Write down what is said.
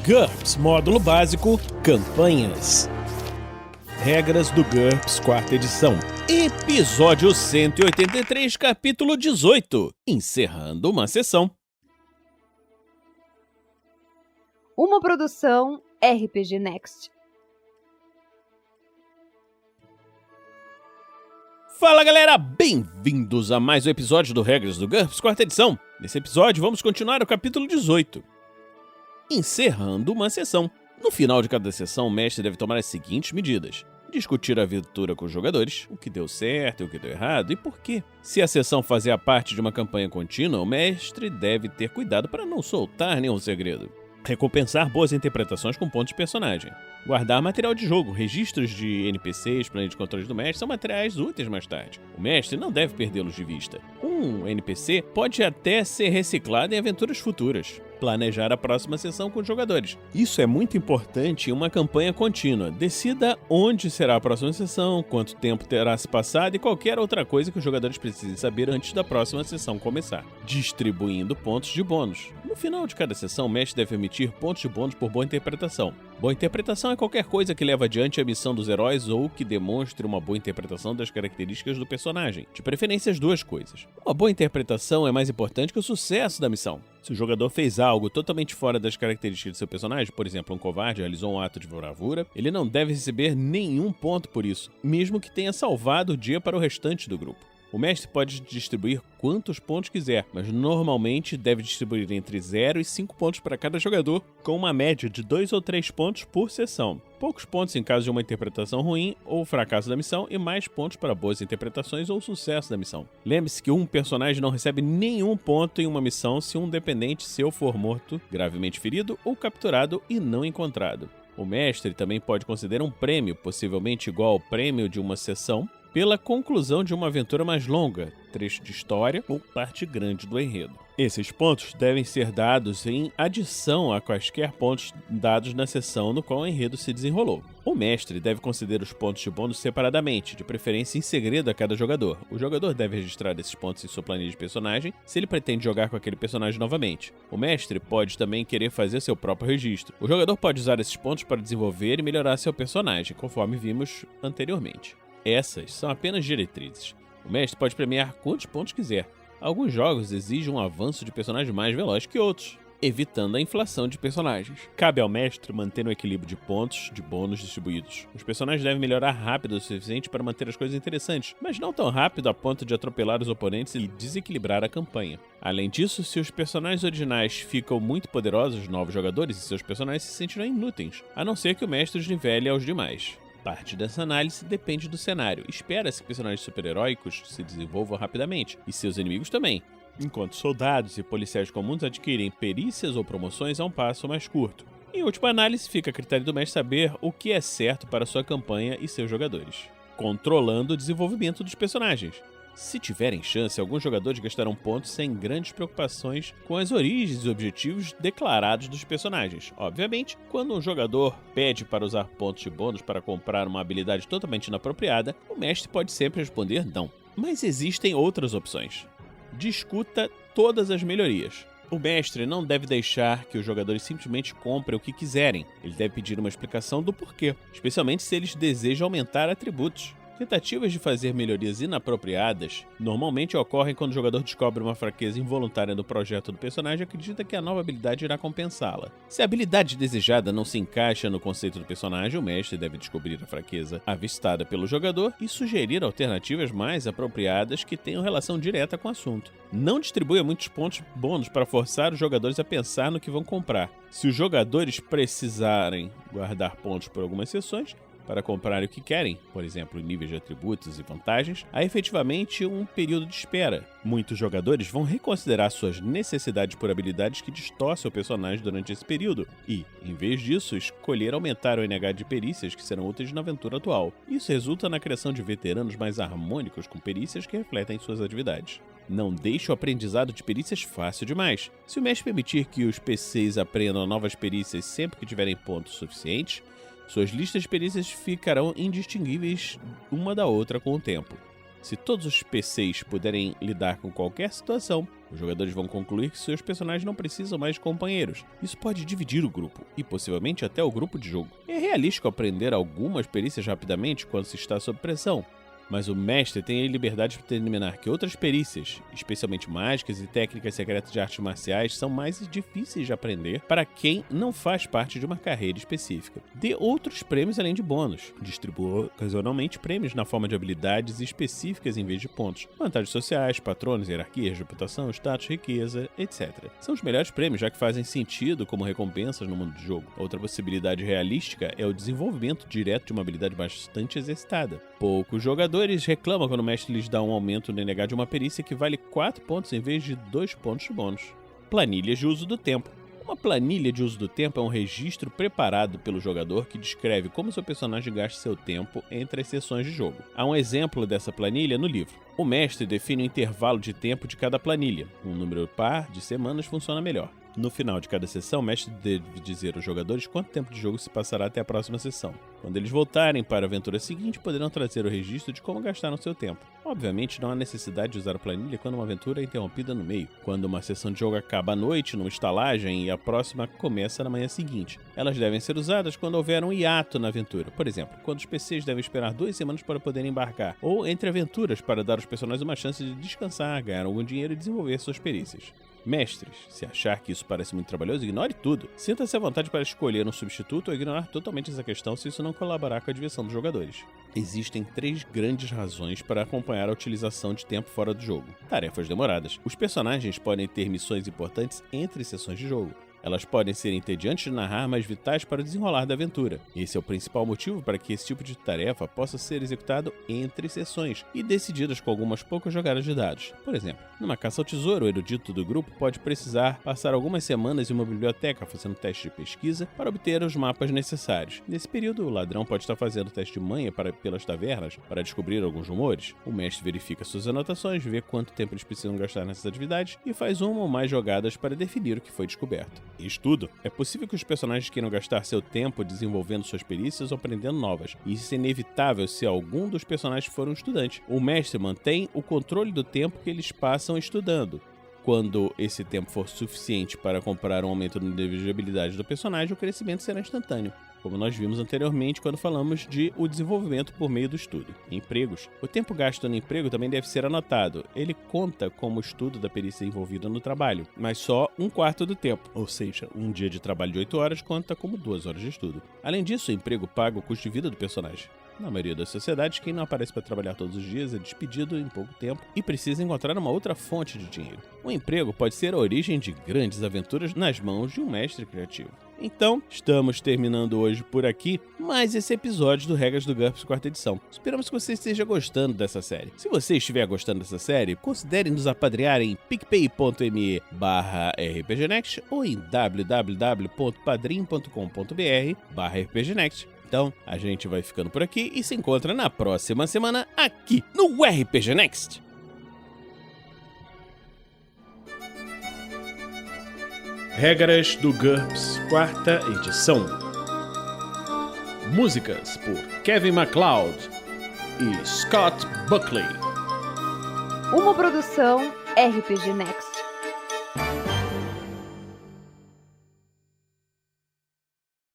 GURPS Módulo Básico Campanhas. Regras do GURPS 4ª edição. Episódio 183, capítulo 18. Encerrando uma sessão. Uma produção RPG Next. Fala galera, bem-vindos a mais um episódio do Regras do GURPS 4ª edição. Nesse episódio vamos continuar o capítulo 18. Encerrando uma sessão. No final de cada sessão, o mestre deve tomar as seguintes medidas: discutir a aventura com os jogadores, o que deu certo e o que deu errado e por quê. Se a sessão fazia parte de uma campanha contínua, o mestre deve ter cuidado para não soltar nenhum segredo. Recompensar boas interpretações com pontos de personagem. Guardar material de jogo, registros de NPCs, planos de controle do mestre são materiais úteis mais tarde. O mestre não deve perdê-los de vista. Um NPC pode até ser reciclado em aventuras futuras. Planejar a próxima sessão com os jogadores. Isso é muito importante em uma campanha contínua. Decida onde será a próxima sessão, quanto tempo terá se passado e qualquer outra coisa que os jogadores precisem saber antes da próxima sessão começar. Distribuindo pontos de bônus. No final de cada sessão, o mestre deve emitir pontos de bônus por boa interpretação. Boa interpretação é qualquer coisa que leve adiante a missão dos heróis ou que demonstre uma boa interpretação das características do personagem. De preferência, as duas coisas. Uma boa interpretação é mais importante que o sucesso da missão. Se o jogador fez algo totalmente fora das características de seu personagem, por exemplo, um covarde realizou um ato de bravura, ele não deve receber nenhum ponto por isso, mesmo que tenha salvado o dia para o restante do grupo. O mestre pode distribuir quantos pontos quiser, mas normalmente deve distribuir entre 0 e 5 pontos para cada jogador, com uma média de 2 ou 3 pontos por sessão. Poucos pontos em caso de uma interpretação ruim ou fracasso da missão e mais pontos para boas interpretações ou sucesso da missão. Lembre-se que um personagem não recebe nenhum ponto em uma missão se um dependente seu for morto, gravemente ferido ou capturado e não encontrado. O mestre também pode conceder um prêmio, possivelmente igual ao prêmio de uma sessão, pela conclusão de uma aventura mais longa, trecho de história ou parte grande do enredo. Esses pontos devem ser dados em adição a quaisquer pontos dados na sessão no qual o enredo se desenrolou. O mestre deve conceder os pontos de bônus separadamente, de preferência em segredo a cada jogador. O jogador deve registrar esses pontos em sua planilha de personagem se ele pretende jogar com aquele personagem novamente. O mestre pode também querer fazer seu próprio registro. O jogador pode usar esses pontos para desenvolver e melhorar seu personagem, conforme vimos anteriormente. Essas são apenas diretrizes. O mestre pode premiar quantos pontos quiser. Alguns jogos exigem um avanço de personagem mais veloz que outros, evitando a inflação de personagens. Cabe ao mestre manter um equilíbrio de pontos de bônus distribuídos. Os personagens devem melhorar rápido o suficiente para manter as coisas interessantes, mas não tão rápido a ponto de atropelar os oponentes e desequilibrar a campanha. Além disso, se os personagens originais ficam muito poderosos, novos jogadores e seus personagens se sentirão inúteis, a não ser que o mestre os nivele aos demais. Parte dessa análise depende do cenário. Espera-se que personagens super-heróicos se desenvolvam rapidamente, e seus inimigos também, enquanto soldados e policiais comuns adquirem perícias ou promoções a um passo mais curto. Em última análise, fica a critério do mestre saber o que é certo para sua campanha e seus jogadores, controlando o desenvolvimento dos personagens. Se tiverem chance, alguns jogadores gastarão pontos sem grandes preocupações com as origens e objetivos declarados dos personagens. Obviamente, quando um jogador pede para usar pontos de bônus para comprar uma habilidade totalmente inapropriada, o mestre pode sempre responder não. Mas existem outras opções. Discuta todas as melhorias. O mestre não deve deixar que os jogadores simplesmente comprem o que quiserem. Ele deve pedir uma explicação do porquê, especialmente se eles desejam aumentar atributos. Tentativas de fazer melhorias inapropriadas normalmente ocorrem quando o jogador descobre uma fraqueza involuntária no projeto do personagem e acredita que a nova habilidade irá compensá-la. Se a habilidade desejada não se encaixa no conceito do personagem, o mestre deve descobrir a fraqueza avistada pelo jogador e sugerir alternativas mais apropriadas que tenham relação direta com o assunto. Não distribua muitos pontos bônus para forçar os jogadores a pensar no que vão comprar. Se os jogadores precisarem guardar pontos por algumas sessões, para comprar o que querem, por exemplo, níveis de atributos e vantagens, há efetivamente um período de espera. Muitos jogadores vão reconsiderar suas necessidades por habilidades que distorcem o personagem durante esse período e, em vez disso, escolher aumentar o NH de perícias que serão úteis na aventura atual. Isso resulta na criação de veteranos mais harmônicos com perícias que refletem suas atividades. Não deixe o aprendizado de perícias fácil demais. Se o mestre permitir que os PCs aprendam novas perícias sempre que tiverem pontos suficientes, suas listas de perícias ficarão indistinguíveis uma da outra com o tempo. Se todos os PCs puderem lidar com qualquer situação, os jogadores vão concluir que seus personagens não precisam mais de companheiros. Isso pode dividir o grupo, e possivelmente até o grupo de jogo. É realístico aprender algumas perícias rapidamente quando se está sob pressão, mas o mestre tem a liberdade de determinar que outras perícias, especialmente mágicas e técnicas secretas de artes marciais, são mais difíceis de aprender para quem não faz parte de uma carreira específica. Dê outros prêmios além de bônus. Distribua ocasionalmente prêmios na forma de habilidades específicas em vez de pontos. Vantagens sociais, patronos, hierarquias, reputação, status, riqueza, etc. São os melhores prêmios, já que fazem sentido como recompensas no mundo do jogo. Outra possibilidade realística é o desenvolvimento direto de uma habilidade bastante exercitada. Poucos jogadores reclamam quando o mestre lhes dá um aumento no NH de uma perícia que vale 4 pontos em vez de 2 pontos de bônus. Planilhas de uso do tempo. Uma planilha de uso do tempo é um registro preparado pelo jogador que descreve como seu personagem gasta seu tempo entre as sessões de jogo. Há um exemplo dessa planilha no livro. O mestre define o intervalo de tempo de cada planilha. Um número par de semanas funciona melhor. No final de cada sessão, o mestre deve dizer aos jogadores quanto tempo de jogo se passará até a próxima sessão. Quando eles voltarem para a aventura seguinte, poderão trazer o registro de como gastaram seu tempo. Obviamente, não há necessidade de usar a planilha quando uma aventura é interrompida no meio. Quando uma sessão de jogo acaba à noite, numa estalagem, e a próxima começa na manhã seguinte. Elas devem ser usadas quando houver um hiato na aventura. Por exemplo, quando os PCs devem esperar 2 semanas para poderem embarcar, ou entre aventuras para dar aos personagens uma chance de descansar, ganhar algum dinheiro e desenvolver suas perícias. Mestres, se achar que isso parece muito trabalhoso, ignore tudo. Sinta-se à vontade para escolher um substituto ou ignorar totalmente essa questão se isso não colaborar com a diversão dos jogadores. Existem 3 grandes razões para acompanhar a utilização de tempo fora do jogo. Tarefas demoradas. Os personagens podem ter missões importantes entre sessões de jogo. Elas podem ser entediantes de narrar, mas vitais para o desenrolar da aventura. Esse é o principal motivo para que esse tipo de tarefa possa ser executado entre sessões e decididas com algumas poucas jogadas de dados. Por exemplo, numa caça ao tesouro, o erudito do grupo pode precisar passar algumas semanas em uma biblioteca fazendo testes de pesquisa para obter os mapas necessários. Nesse período, o ladrão pode estar fazendo teste de manha pelas tavernas para descobrir alguns rumores. O mestre verifica suas anotações, vê quanto tempo eles precisam gastar nessas atividades e faz uma ou mais jogadas para definir o que foi descoberto. Estudo. É possível que os personagens queiram gastar seu tempo desenvolvendo suas perícias ou aprendendo novas, e isso é inevitável se algum dos personagens for um estudante. O mestre mantém o controle do tempo que eles passam estudando. Quando esse tempo for suficiente para comprar um aumento no nível de habilidade do personagem, o crescimento será instantâneo, como nós vimos anteriormente quando falamos de o desenvolvimento por meio do estudo. Em empregos, o tempo gasto no emprego também deve ser anotado. Ele conta como estudo da perícia envolvida no trabalho, mas só 1/4 do tempo, ou seja, um dia de trabalho de 8 horas conta como 2 horas de estudo. Além disso, o emprego paga o custo de vida do personagem. Na maioria das sociedades, quem não aparece para trabalhar todos os dias é despedido em pouco tempo e precisa encontrar uma outra fonte de dinheiro. O emprego pode ser a origem de grandes aventuras nas mãos de um mestre criativo. Então, estamos terminando hoje por aqui mais esse episódio do Regras do GURPS 4ª edição. Esperamos que você esteja gostando dessa série. Se você estiver gostando dessa série, considere nos apadrinhar em picpay.me/rpgnext ou em www.padrim.com.br/rpgnext. Então, a gente vai ficando por aqui e se encontra na próxima semana aqui no RPG Next. Regras do GURPS 4ª edição. Músicas por Kevin MacLeod e Scott Buckley. Uma produção RPG Next.